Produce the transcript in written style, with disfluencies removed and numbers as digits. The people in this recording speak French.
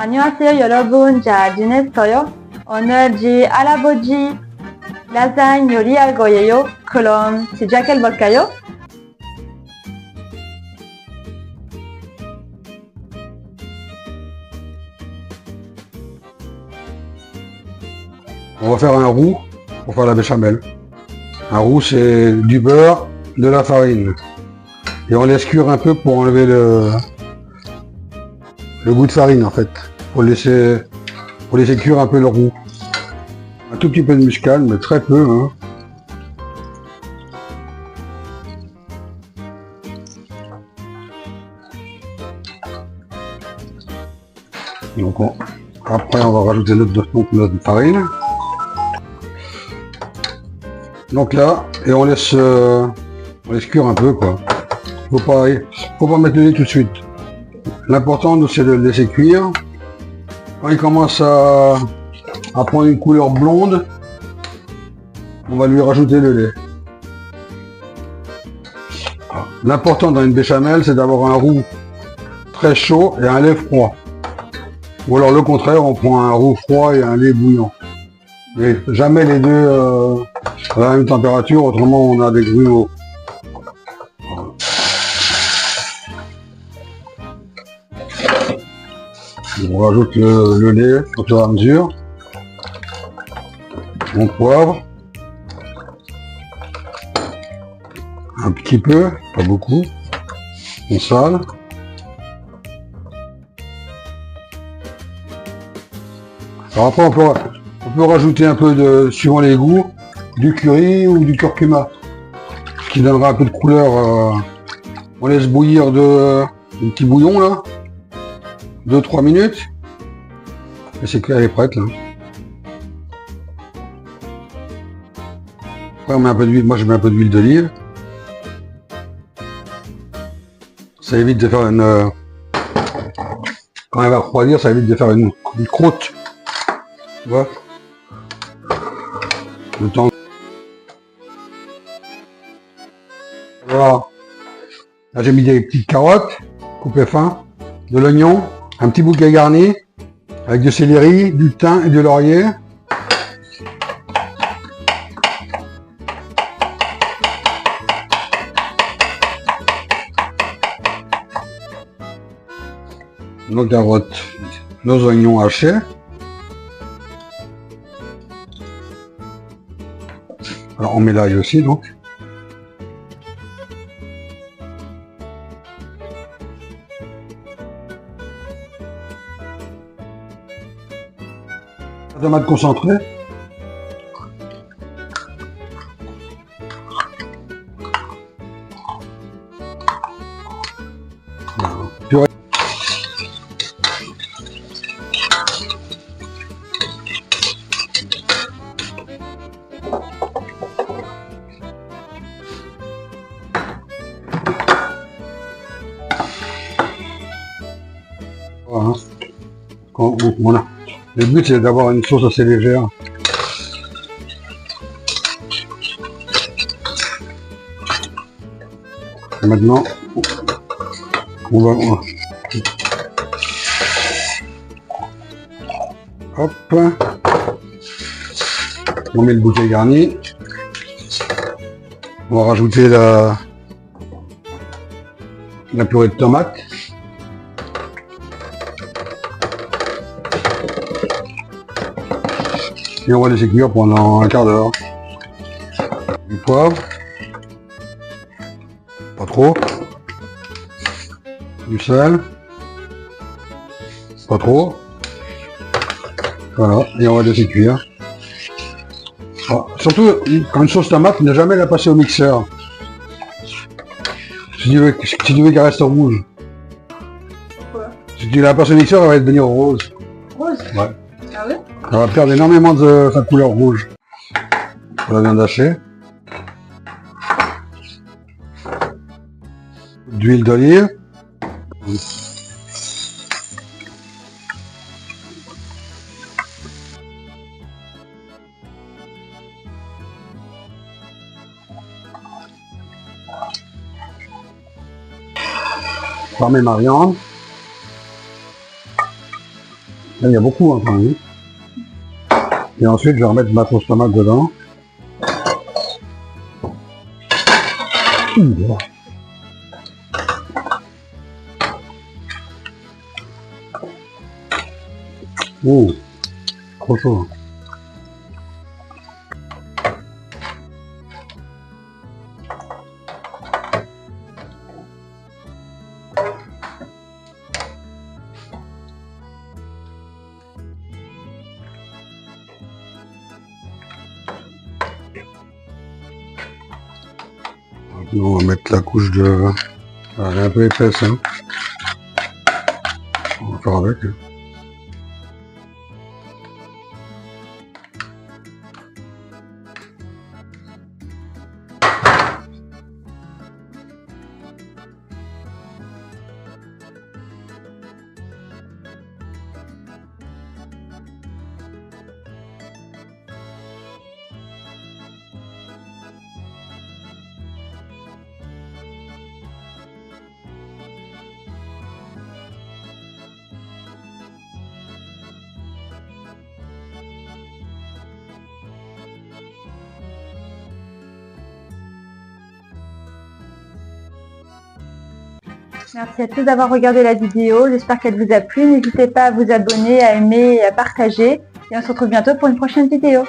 안녕하세요 여러분, 잘 지냈어요? 오늘 지 할아버지 라자gne 요리할 거예요. 그럼 시작해볼까요? On va faire un roux pour faire la béchamel. Un roux, c'est du beurre, de la farine. Et on laisse cuire un peu pour enlever le goût de farine en fait. Pour laisser cuire un peu le roux. Un tout petit peu de muscade, mais très peu. Hein. Donc après on va rajouter notre farine. Donc là, et on laisse cuire un peu quoi. Faut pas mettre le lait tout de suite. L'important c'est de le laisser cuire. Quand il commence à prendre une couleur blonde, on va lui rajouter le lait. L'important dans une béchamel, c'est d'avoir un roux très chaud et un lait froid. Ou alors le contraire, on prend un roux froid et un lait bouillant. Mais jamais les deux à la même température, autrement on a des grumeaux. On rajoute le lait au fur et à mesure. On poivre. Un petit peu, pas beaucoup. On sale. Alors après on peut rajouter un peu de, suivant les goûts, du curry ou du curcuma. Ce qui donnera un peu de couleur. On laisse bouillir un petit bouillon là. 2-3 minutes. Et c'est qu'elle est prête là. Après on met un peu d'huile, moi je mets un peu d'huile d'olive. Ça évite de faire une... quand elle va refroidir, ça évite de faire une croûte. Tu vois, le temps. Voilà. Là j'ai mis des petites carottes coupées fin, de l'oignon, un petit bouquet garni avec du céleri, du thym et du laurier. Nos carottes, nos oignons hachés. Alors on met l'ail aussi donc. La tomate concentrée. Purée. Voilà. Le but c'est d'avoir une sauce assez légère. Et maintenant, on va... Hop. On met le bouquet garni. On va rajouter la purée de tomate. Et on va laisser cuire pendant un quart d'heure. Du poivre. Pas trop. Du sel. Pas trop. Voilà. Et on va laisser cuire. Ah, surtout, quand une sauce tomate, ne jamais la passer au mixeur. Si tu veux qu'elle reste rouge. Pourquoi? Si tu la passes au mixeur, elle va devenir rose. Rose? Ouais. Ah ouais? Elle va perdre énormément de sa couleur rouge. Pour la viande hachée. D'huile d'olive. Former ma viande. Là, il y a beaucoup, hein, quand même. Et ensuite, je vais remettre ma sauce tomate dedans. Voilà. Oh, trop chaud. On va mettre la couche de... Elle est un peu épaisse, hein. On va faire avec. Hein. Merci à tous d'avoir regardé la vidéo. J'espère qu'elle vous a plu. N'hésitez pas à vous abonner, à aimer et à partager. Et on se retrouve bientôt pour une prochaine vidéo.